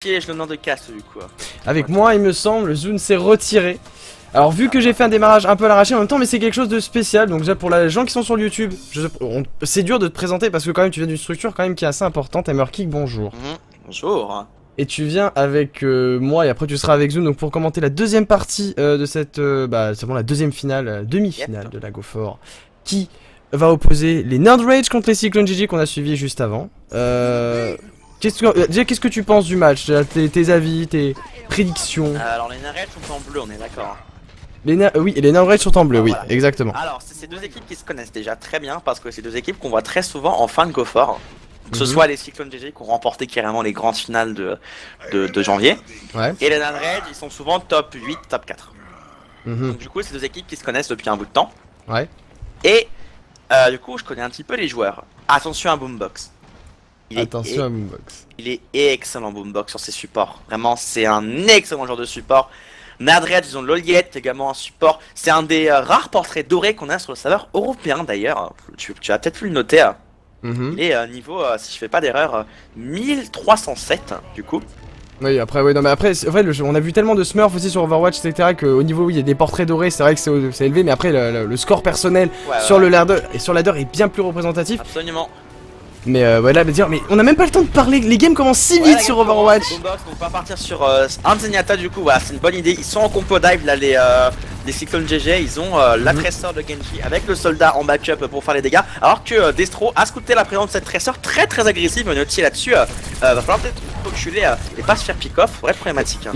piège le nom de casse du coup. Avec moi il me semble, Zune s'est retiré. Alors vu que j'ai fait un démarrage un peu à l'arraché en même temps, mais c'est quelque chose de spécial. Donc déjà pour les gens qui sont sur YouTube, c'est dur de te présenter parce que quand même tu viens d'une structure quand même qui est assez importante. Hammerkick, bonjour. Bonjour. Et tu viens avec moi et après tu seras avec Zune donc pour commenter la deuxième partie de cette, c'est bon la deuxième finale, demi-finale de la Go4 qui va opposer les Nerd Rage contre les Cyclone GG qu'on a suivi juste avant. Déjà qu'est-ce que tu penses du match, tes avis, tes prédictions? Alors les Nerd Rage sont en bleu, on est d'accord. Oui, et les Nerd Rage sont en bleu, oui, voilà. exactement. Alors c'est ces deux équipes qui se connaissent déjà très bien parce que c'est deux équipes qu'on voit très souvent en fin de Go4. Que ce soit les Cyclone GG qui ont remporté carrément les grandes finales de janvier. Ouais. Et les Nerd Rage ils sont souvent top 8, top 4. Donc du coup c'est deux équipes qui se connaissent depuis un bout de temps. Ouais. Et du coup je connais un petit peu les joueurs. Attention à Boombox. Attention à Boombox. Il est excellent Boombox sur ses supports. Vraiment c'est un excellent joueur de support. Nerd Rage ils ont Loliette également en support. C'est un des rares portraits dorés qu'on a sur le serveur européen d'ailleurs. Tu as peut-être pu le noter. Il est niveau, si je fais pas d'erreur, 1307 du coup. Oui après oui non mais après en fait on a vu tellement de smurfs aussi sur Overwatch etc qu'au niveau où il y a des portraits dorés c'est vrai que c'est élevé mais après le score personnel sur le ladder et sur ladder est bien plus représentatif. Absolument. Mais voilà mais on a même pas le temps de parler, les games commencent si vite sur Overwatch. Boombox, on va partir sur un Zenyatta du coup, voilà c'est une bonne idée, ils sont en compo dive là les Cyclone GG, ils ont la tresseur de Genji avec le soldat en backup pour faire les dégâts, alors que Destro a scouté la présence de cette tresseur très agressive, Noti là-dessus, va falloir peut-être reculer et pas se faire pick-off, vraie problématique.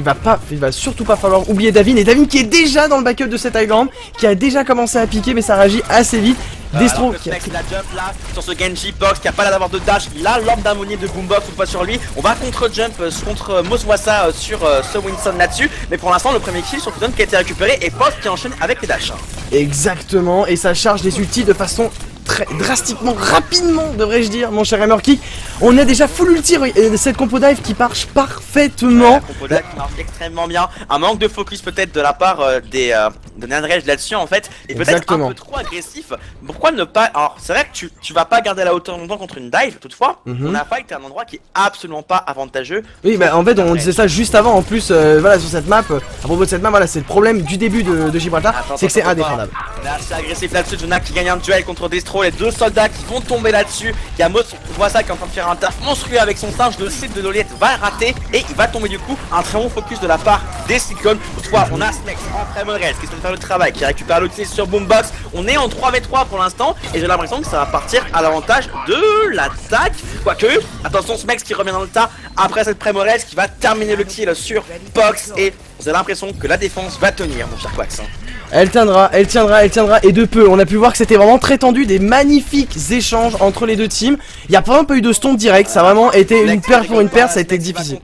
Il va surtout pas falloir oublier Davin, et Davin qui est déjà dans le backup de cet Highland, qui a déjà commencé à piquer mais ça réagit assez vite. Destro qui a pris la jump là sur ce Genji box qui a pas l'air d'avoir de dash, il a l'orbe d'harmonie de Boombox ou pas sur lui, on va contre-jump contre Moswasa sur ce Winston là-dessus, mais pour l'instant le premier kill sur Kudon qui a été récupéré et Post qui enchaîne avec les dash. Exactement, et ça charge les ultis de façon très drastiquement, rapidement devrais-je dire mon cher Hammerkick. On a déjà full ulti cette compo dive qui marche parfaitement. Compo dive qui marche extrêmement bien, un manque de focus peut-être de la part de Nerd Rage là-dessus en fait, et peut-être un peu trop agressif. Pourquoi ne pas, alors c'est vrai que tu vas pas garder la hauteur longtemps contre une dive, toutefois on a fight à un endroit qui est absolument pas avantageux. Oui bah en fait on disait ça juste avant en plus, voilà sur cette map, à propos de cette map, voilà c'est le problème du début de Gibraltar, c'est que c'est indéfendable. Là c'est agressif là-dessus, Juna qui gagne un duel contre Destro, les deux soldats qui vont tomber là-dessus, il y a Moswasa qui est en train de faire un taf monstrueux avec son singe, le site de Loliette va rater et il va tomber du coup, un très bon focus de la part des Cyclones. Toutefois on a Snex en très mauvaise qui se fait faire le travail, qui récupère l'outil sur Boombox, on est en 3v3 pour l'instant et j'ai l'impression que ça va partir à l'avantage de l'attaque, quoique, attention Smex qui revient dans le tas après cette Premorez qui va terminer le kill sur Box et vous avez l'impression que la défense va tenir mon cher Quax. Elle tiendra et de peu. On a pu voir que c'était vraiment très tendu, des magnifiques échanges entre les deux teams. Il n'y a vraiment pas eu de stomp direct, ça a vraiment été une perte pour une perte, ça a été difficile.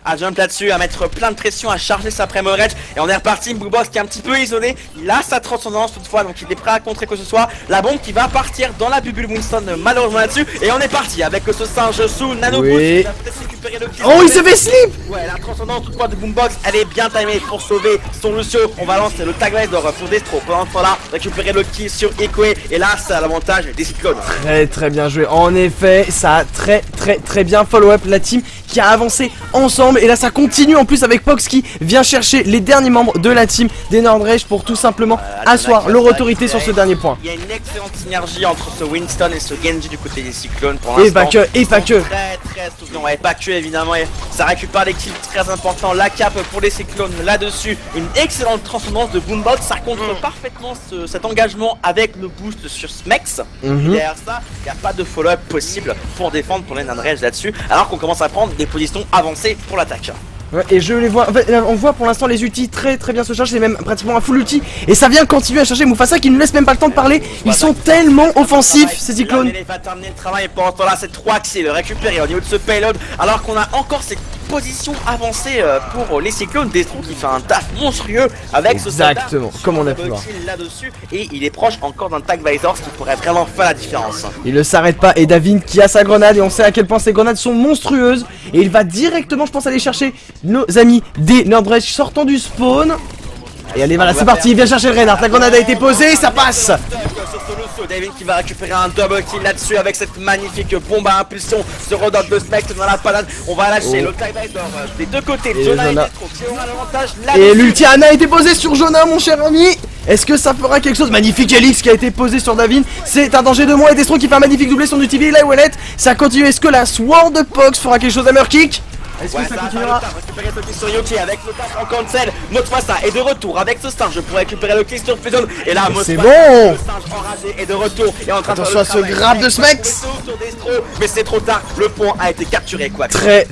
À jump là-dessus, à mettre plein de pression, à charger sa Premorage et on est reparti. Boombox qui est un petit peu isolé, il a sa transcendance toutefois donc il est prêt à contrer que ce soit. La bombe qui va partir dans la bubule Winston malheureusement là-dessus et on est parti avec ce singe sous Nano Boost qui va peut-être récupérer le kill. Oh il se fait slip. Ouais la transcendance toutefois de Boombox elle est bien timée pour sauver son Lucio. On va lancer le tag d'or pour Destro pendant ce temps-là, récupérer le kill sur Ekwe et là c'est à l'avantage des Cyclones. Très bien joué, en effet ça a très bien follow-up la team qui a avancé ensemble et là ça continue en plus avec Pox qui vient chercher les derniers membres de la team des Nerd Rage pour tout simplement asseoir leur autorité sur ce dernier point. Il y a une excellente synergie entre ce Winston et ce Genji du côté des Cyclones pour l'instant. Et pas que. Très souvent, ouais, pas que évidemment, et ça récupère les kills très importants, la cape pour les Cyclones là-dessus, une excellente transcendance de Boombox, ça contre parfaitement cet engagement avec le boost sur Smex. Derrière ça, il n'y a pas de follow-up possible pour défendre pour les Nerd Rage là-dessus, alors qu'on commence à prendre des positions avancées pour l'attaque. Ouais, et je les vois, en fait, on voit pour l'instant les ultis très bien se charger, c'est même pratiquement un full ulti et ça vient continuer à charger Mufasa qui ne laisse même pas le temps de parler, ils sont tellement offensifs ces Cyclones. Il va terminer le travail et pendant ce temps-là c'est 3 axes le récupérer au niveau de ce payload alors qu'on a encore cette position avancée pour les Cyclones. Destro qui fait un taf monstrueux avec ce soldat comme on a pu voir là-dessus et il est proche encore d'un tag visor ce qui pourrait vraiment faire la différence. Il ne s'arrête pas et Davin qui a sa grenade et on sait à quel point ces grenades sont monstrueuses et il va directement je pense aller chercher nos amis des Nerd Rage sortant du spawn. Et allez voilà c'est parti, il vient chercher le Reinhardt, la grenade a été posée, ça passe. Davin qui va récupérer un double kill là-dessus avec cette magnifique bombe à impulsion. Ce redog de Spectre dans la panade. On va lâcher le Tidebiter des deux côtés. Jonah et Destro qui aura l'avantage là. Et l'ulti Ana a été posé sur Jonah, mon cher ami. Est-ce que ça fera quelque chose? Magnifique Elix qui a été posé sur Davin. C'est un danger de moins et Destro qui fait un magnifique doublé sur UTV. La Wallet, ça continue. Est-ce que la Sword de Pox fera quelque chose à Murkick? Est-ce que ça continuera? Récupérer ce kill sur Yoki avec le taf en cancel. Moswasa est de retour avec ce singe pour récupérer le kill sur Fusion. Et là, c'est bon. Le singe enragé est de retour. Et en train attention à ce grab de Smex. Mais c'est trop tard, le pont a été capturé quoi. Très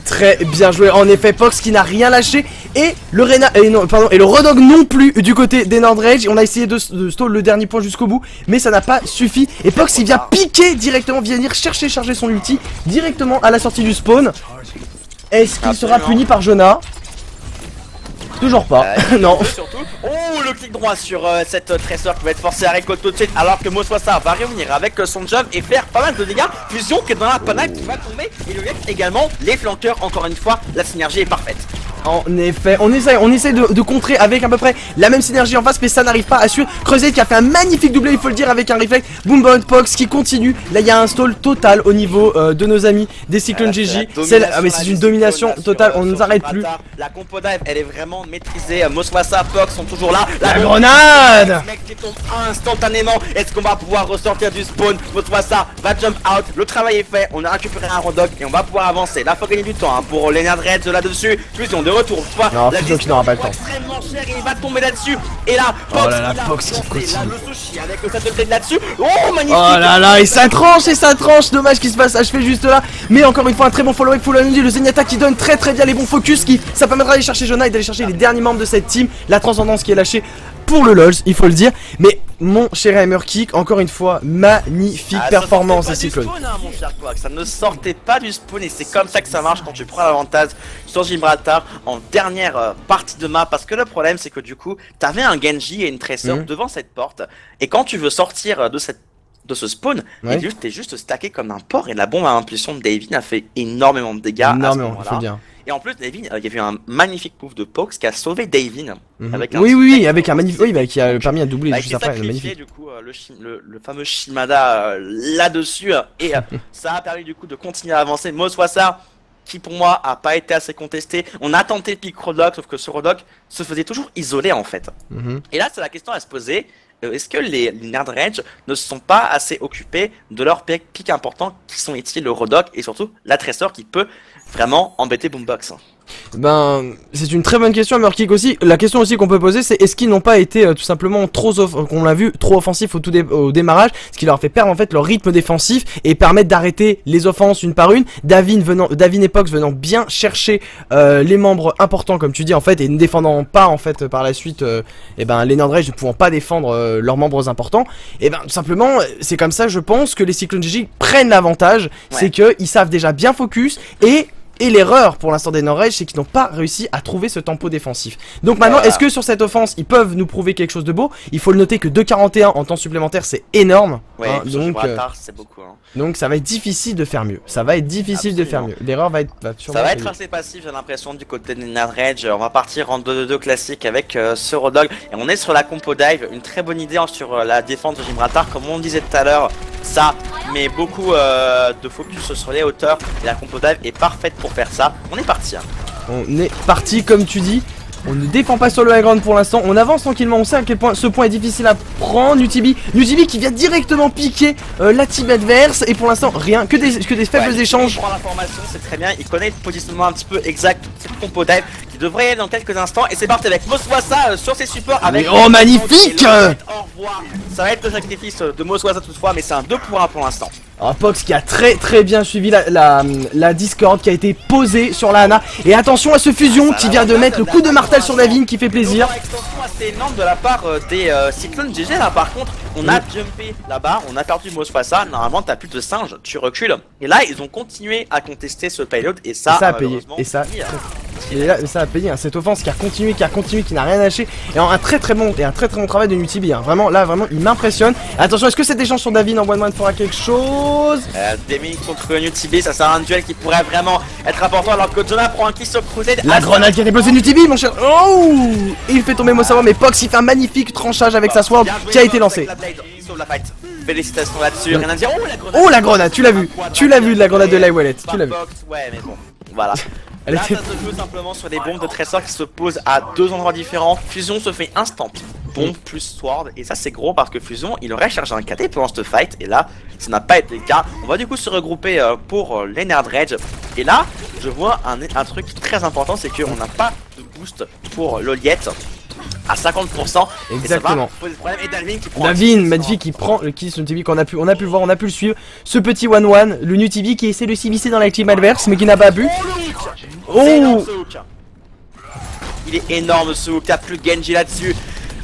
bien joué. En effet, Pox qui n'a rien lâché. Et le et le Redog non plus du côté des Nordrage. On a essayé de stall le dernier point jusqu'au bout, mais ça n'a pas suffi. Et Pox il vient piquer directement, venir chercher charger son ulti directement à la sortie du spawn. Est-ce qu'il sera puni par Jonah? Toujours pas, non. Surtout. Oh, le clic droit sur cette tresseur qui va être forcé à récolter tout de suite, alors que Moswasa va revenir avec son jump et faire pas mal de dégâts. Fusion qui est dans la panade qui va tomber et le laisse également les flanqueurs. Encore une fois, la synergie est parfaite. En effet, on essaie de contrer avec à peu près la même synergie en face, mais ça n'arrive pas à suivre. Creuset qui a fait un magnifique doublé, il faut le dire, avec un réflexe. Boombound Pox qui continue. Là, il y a un stall total au niveau de nos amis des Cyclones GG. Mais c'est une domination totale, on ne nous arrête plus. La compo dive, elle est vraiment maîtrisée. Moswasa, Pox sont toujours là. La grenade! Le mec qui tombe instantanément. Est-ce qu'on va pouvoir ressortir du spawn? Moswasa va jump out. Le travail est fait. On a récupéré un Rodog et on va pouvoir avancer. Là, faut gagner du temps pour les Nerdreds là-dessus. Fusion de retour. Non, Fusion qui n'aura pas le temps. Extrêmement cher et il va tomber là-dessus. Et là, Pox, Pox qui continue. Là, le sushi avec le satellite là-dessus. Oh, magnifique. Oh là là, et ça tranche. Dommage qu'il se passe achever juste là. Mais encore une fois, un très bon follow-up. Le Zenyatta qui donne très bien les bons focus. Ça permettra d'aller chercher Jonah et d'aller chercher les derniers membres de cette team. La transcendance qui est lâchée pour le LOLs, il faut le dire. Mais mon cher Hammerkick, encore une fois, magnifique performance des Cyclones. Mon cher Quack, ça ne sortait pas du spawn et c'est comme ça que ça marche quand tu prends l'avantage sur Gibraltar en dernière partie de map. Parce que le problème c'est que du coup, t'avais un Genji et une Tracer devant cette porte et quand tu veux sortir de ce spawn, t'es juste stacké comme un porc et la bombe à impulsion de Davin a fait énormément de dégâts. Énormément, il faut dire. Et en plus, Davin, il y a eu un magnifique move de Pox qui a sauvé Davin. Avec oui, avec un magnifique. Oui, qui a permis à doubler juste après. Magnifique. Du coup, le fameux Shimada là-dessus. Et ça a permis du coup de continuer à avancer. Moswasa, qui pour moi a pas été assez contesté. On a tenté pick Rodog, sauf que ce Rodog se faisait toujours isolé en fait. Et là, c'est la question à se poser. Est-ce que les Nerdrage ne sont pas assez occupés de leurs pics importants qui sont ici le Rodog et surtout la Tracer qui peut vraiment embêter Boombox? Ben, c'est une très bonne question, Murkick aussi. La question aussi qu'on peut poser, c'est est-ce qu'ils n'ont pas été tout simplement trop offensifs au démarrage, ce qui leur a fait perdre en fait leur rythme défensif et permettre d'arrêter les offenses une par une. Davin et Pox venant bien chercher les membres importants comme tu dis en fait et ne défendant pas en fait par la suite et ben les Nordrage ne pouvant pas défendre leurs membres importants. Et ben tout simplement c'est comme ça je pense que les Cyclones GG prennent l'avantage, c'est que ils savent déjà bien focus et l'erreur pour l'instant des Nordrage, c'est qu'ils n'ont pas réussi à trouver ce tempo défensif. Donc maintenant, est-ce que sur cette offense, ils peuvent nous prouver quelque chose de beau? Il faut le noter que 2,41 en temps supplémentaire, c'est énorme. Ouais, c'est beaucoup. Donc ça va être difficile de faire mieux. L'erreur va être ça va être assez passif, j'ai l'impression, du côté des Nordrage. On va partir en 2-2-2 classique avec ce Rodog. Et on est sur la compo dive. Une très bonne idée sur la défense de Gibraltar. Comme on disait tout à l'heure, ça met beaucoup de focus sur les hauteurs. Et la compo dive est parfaite pour faire ça. On est parti. On est parti comme tu dis. On ne défend pas sur le high ground pour l'instant. On avance tranquillement. On sait à quel point ce point est difficile à prendre. Nutibi qui vient directement piquer la team adverse. Et pour l'instant, rien que des faibles échanges. Il prend l'information, c'est très bien. Il connaît le positionnement un petit peu exact de cette compo dive qui devrait y aller dans quelques instants. Et c'est parti avec Moswasa sur ses supports. Avec oh, magnifique! Au revoir. Ça va être le sacrifice de Moswasa toutefois, mais c'est un 2 pour 1 pour l'instant. Alors Pox qui a très bien suivi la Discord qui a été posée sur la Ana. Et attention à ce Fusion qui vient de mettre le coup de martel sur Davin qui fait plaisir. Extension assez énorme de la part des Cyclones GG là par contre. On a jumpé là-bas, on a perdu Moswasa. Normalement t'as plus de singes, tu recules. Et là ils ont continué à contester ce payload et ça a payé. Et ça a payé, hein. Cette offense qui a continué, qui n'a rien lâché. Et un très bon travail de Nutibi, hein. Vraiment il m'impressionne. Attention, est-ce que cet échange sur Davin en 1-1 fera quelque chose? Demi contre Nutibi, ça sera un duel qui pourrait vraiment être important alors que Jonah prend un kill sur Crusade. La grenade qui a déposé Nutibi, mon cher. Oh, il fait tomber Mosawa, mais Pox il fait un magnifique tranchage avec sa sword qui a été lancée. La blade, il sauve la fight. Félicitations là-dessus, rien à dire. Oh la grenade. Oh la grenade, tu l'as vu. Tu l'as vu de la grenade de Live Wallet. Tu l'as vu. Ouais mais bon, voilà. Elle Là était... ça se joue simplement sur des bombes de trésor qui se posent à deux endroits différents. Fusion se fait instant. Bombe plus sword. Et ça c'est gros parce que Fusion il aurait chargé un KT pendant ce fight. Et là ça n'a pas été le cas. On va du coup se regrouper pour les Nerd Rage. Et là je vois un truc très important, c'est qu'on n'a pas de boost pour Loliette à 50%. Exactement. Et Dalvin qui prend magnifique, qui prend le kill sur Nutibi qu'on a pu le voir, on a pu le suivre. Ce petit 1-1, le Nutibi qui essaie de s'immiscer dans la team adverse mais qui n'a pas pu. Oh, il est énorme ce hook, t'as plus de Genji là-dessus.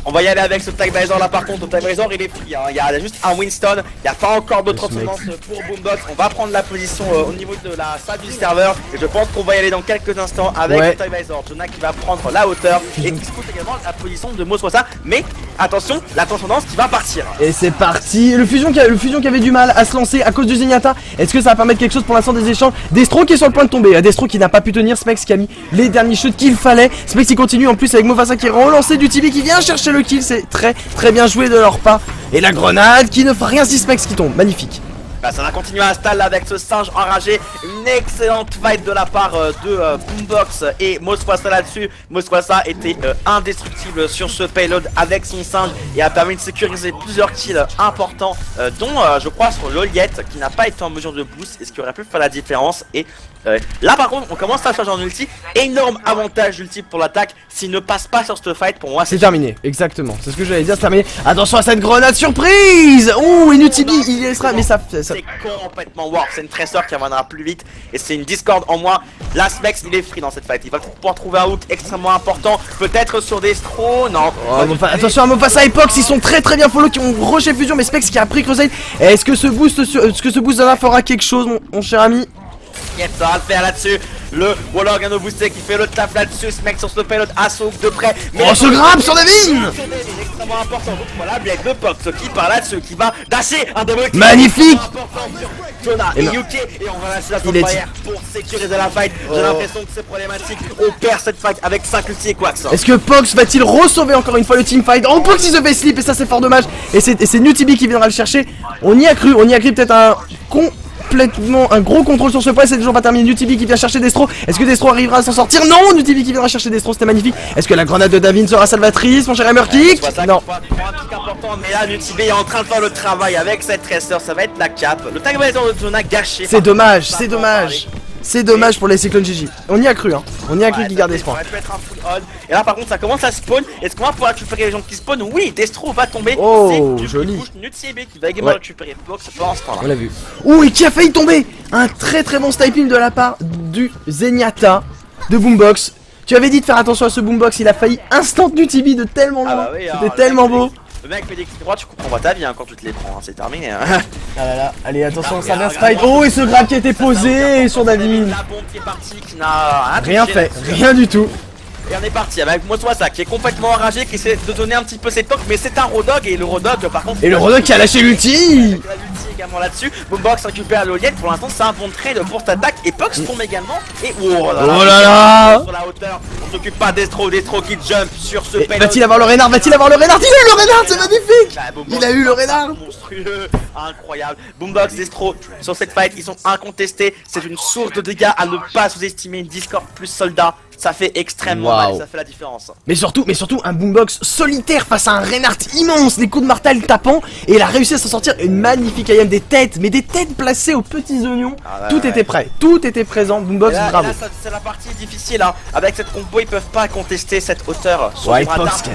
On va y aller avec ce Tagvisor là par contre, le Tagvisor il est free, hein. Il y a juste un Winston, il n'y a pas encore de transcendance pour Boombox. On va prendre la position au niveau de la salle du serveur et je pense qu'on va y aller dans quelques instants avec le Tagvisor. Jonah qui va prendre la hauteur et qui se pose également la position de Moswasa. Mais attention, la transcendance qui va partir. Et c'est parti, le fusion qui avait du mal à se lancer à cause du Zenyatta. Est-ce que ça va permettre quelque chose pour l'instant des échanges? Destro qui est sur le point de tomber, Destro qui n'a pas pu tenir, Smex qui a mis les derniers shots qu'il fallait. Smex qui continue en plus avec Mofasa qui est relancé du Tibi qui vient chercher le kill, c'est très bien joué de leur part. Et la grenade qui ne fera rien si Smex qui tombe, magnifique. Bah, ça va continuer à installer avec ce singe enragé. Une excellente fight de la part de Boombox et Moswasa là-dessus. Moswasa était indestructible sur ce payload avec son singe et a permis de sécuriser plusieurs kills importants, dont je crois sur Loliette qui n'a pas été en mesure de boost et ce qui aurait pu faire la différence. Et là par contre on commence à charger en ulti. Énorme avantage ulti pour l'attaque. S'il ne passe pas sur ce fight, pour moi c'est terminé. Exactement, c'est ce que j'allais dire, c'est terminé. Attention à cette grenade surprise. Oh, et Nutibi il laissera, mais ça... C'est complètement warp, c'est une trésor qui reviendra plus vite et c'est une discorde en moins. Là Smex il est free dans cette fight, il va pouvoir trouver un hook extrêmement important, peut-être sur Destro, non. Attention à Mofasa et Pox, ils sont très bien follow, qui ont rushé Fusion, mais Smex qui a pris Crusade. Est-ce que ce boost de là fera quelque chose mon cher ami? Yes, ça va le faire là-dessus. Le Warlord vient de booster qui fait le taf là-dessus. Ce mec sur ce payload assaut de près. Mais on se grappe sur Devin. C'est extrêmement important. Donc voilà, Blade de Pox qui part là-dessus, qui va dasher un double kill. Magnifique. Jonah et Yuki. Et on va lâcher la barrière pour sécuriser la fight. J'ai l'impression que c'est problématique. On perd cette fight avec 5 ulti et Quax. Est-ce que Pox va-t-il re-sauver encore une fois le teamfight? Oh, Pox il se fait slip et ça c'est fort dommage. Et c'est Nutibi qui viendra le chercher. On y a cru peut-être complètement un gros contrôle sur ce point, c'est toujours pas terminé. Nutibi qui vient chercher Destro. Est-ce que Destro arrivera à s'en sortir? Non, Nutibi qui viendra chercher Destro, c'était magnifique. Est-ce que la grenade de Davin sera salvatrice, mon cher Hammerkick? Non. Un truc important, mais là Nutibi est en train de faire le travail avec cette tresseur, ça va être la cape. Le Tagvisor de Jonah gâché. C'est dommage, c'est dommage. C'est dommage pour les Cyclones GG. On y a cru, hein. On y a cru qu'ils gardaient ce point. Ça peut être un full on. Et là par contre ça commence à spawn. Est-ce qu'on va pouvoir récupérer les gens qui spawnent? Oui, Destro va tomber. Oh, joli. Nutibi qui va également récupérer Box pendant ce temps-là. On l'a vu. Oh, et qui a failli tomber. Un très bon sniping de la part du Zenyatta de Boombox. Tu avais dit de faire attention à ce Boombox, il a failli instant Nutibi de tellement loin. C'était tellement beau. Le mec fait des clics droits, tu comprends pas ta vie hein, quand tu te les prends, hein, c'est terminé. Hein. Ah là là, allez attention, ça vient fight. Oh, et ce grab qui a été posé sur Davin. La bombe qui est partie, qui n'a rien fait, rien du tout. Et on est parti avec Moswasa qui est complètement enragé, qui essaie de donner un petit peu ses tocs, mais c'est un Rodog et le Rodog par contre. Et le Rodog qui a lâché l'ulti. Également là-dessus, Boombox récupère Loliette. Pour l'instant, c'est un bon trade pour cette attaque. Et Pox tombe également. Et oh là là, sur la hauteur, on s'occupe pas d'Destro qui jump sur ce payload. Va-t-il avoir le Renard? Va-t-il avoir le Renard? Il a eu le Renard, c'est magnifique. Il a eu le Renard. Monstrueux, incroyable. Boombox, Destro sur cette fight, ils sont incontestés. C'est une source de dégâts à ne pas sous-estimer. Discord plus soldat. Ça fait extrêmement mal, ça fait la différence. Mais surtout un Boombox solitaire face à un Reinhardt immense, les coups de martel tapant, et il a réussi à s'en sortir. Une magnifique IM, des têtes, mais des têtes placées aux petits oignons. Tout était prêt, tout était présent. Boombox, bravo. C'est la partie difficile, hein. Avec cette combo, ils peuvent pas contester cette hauteur sur White Fox qui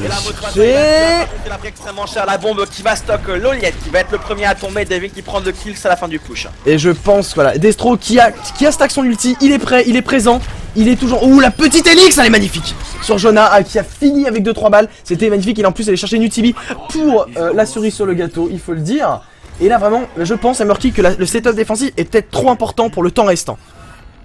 a pris extrêmement cher la bombe qui va stock Loliette, qui va être le premier à tomber. Devin qui prend 2 kills à la fin du push. Et je pense, voilà, Destro qui a stack son ulti, il est prêt, il est présent. Il est toujours... Ouh, la petite Elix, elle est magnifique. Sur Jonah, qui a fini avec 2-3 balles. C'était magnifique. Il en plus allé chercher Nutibi pour la cerise sur le gâteau, il faut le dire. Et là, vraiment, je pense à Murky que le setup défensif est peut-être trop important pour le temps restant.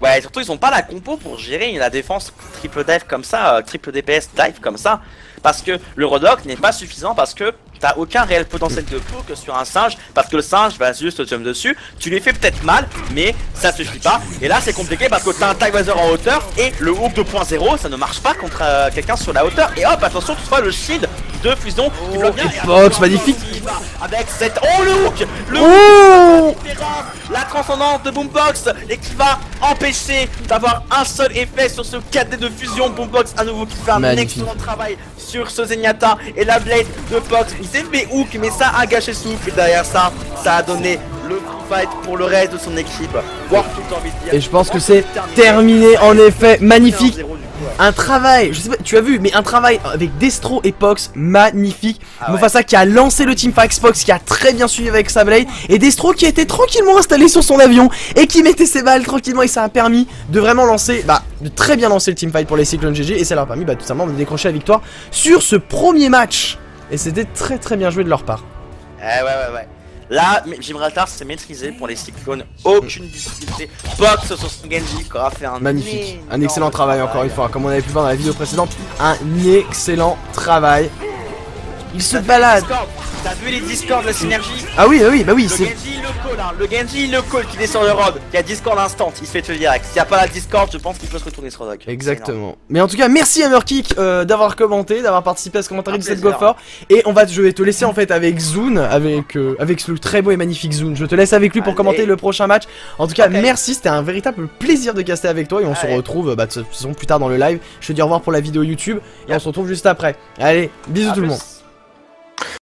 Ouais, surtout, ils ont pas la compo pour gérer la défense triple dive comme ça, triple DPS dive comme ça. Parce que le Rodok n'est pas suffisant, parce que t'as aucun réel potentiel de poke sur un singe, parce que le singe va juste jump dessus, tu lui fais peut-être mal, mais ça suffit pas. Et là c'est compliqué parce que t'as un Tagvisor en hauteur et le hook 2.0 ça ne marche pas contre quelqu'un sur la hauteur. Et hop, attention, toutefois le shield de fusion qui bloque bien. et Pox, magnifique. Avec cette look, Oh, la transcendance de Boombox et qui va empêcher d'avoir un seul effet sur ce 4D de fusion. Boombox à nouveau qui fait un magnifique. excellent travail sur ce Zenyatta et la blade de Pox. Il s'est fait hook mais ça a gâché souffle et derrière ça, ça a donné le free fight pour le reste de son équipe. Voire tout envie de dire. Et je pense que c'est terminé en effet, magnifique. Un travail, je sais pas, tu as vu, mais un travail avec Destro et Pox, magnifique. Mofasa qui a lancé le teamfight, Pox qui a très bien suivi avec sa blade, et Destro qui était tranquillement installé sur son avion et qui mettait ses balles tranquillement, et ça a permis de vraiment lancer, de très bien lancer le teamfight pour les Cyclones GG, et ça leur a permis tout simplement de décrocher la victoire sur ce premier match. Et c'était très bien joué de leur part. Ouais. Là, Gibraltar s'est maîtrisé pour les Cyclones, aucune difficulté. Pox sur son Genji qui aura fait un magnifique, un excellent travail encore une fois, comme on avait pu voir dans la vidéo précédente, un excellent travail. Il se balade. T'as vu les Discord, la synergie? Ah oui, c'est... Le Genji il le call qui descend le rob, qui a Discord instant, il se fait tuer direct. S'il n'y a pas la Discord, je pense qu'il peut se retourner sur Rock. Exactement. Mais en tout cas, merci Hammerkick d'avoir commenté, d'avoir participé à ce commentaire du set Gopher. Et je vais te laisser en fait avec Zune, avec le très beau et magnifique Zune. Je te laisse avec lui pour commenter le prochain match. En tout cas, merci, c'était un véritable plaisir de caster avec toi. Et on se retrouve de toute façon plus tard dans le live. Je te dis au revoir pour la vidéo YouTube. Et on se retrouve juste après. Allez, bisous tout le monde.